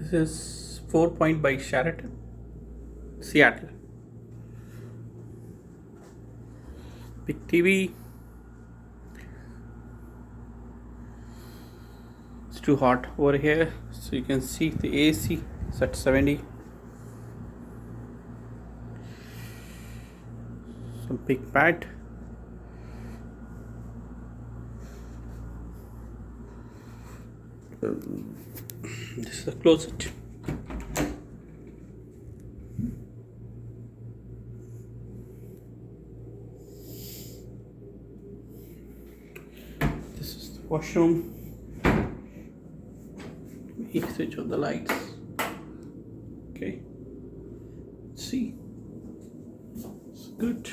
This is 4 Point by Sheraton, Seattle. Big TV. It's too hot over here, so you can see the AC is at 70. Some big pad. This is the closet. This is the washroom. We switch on the lights. Okay. Let's see. It's good.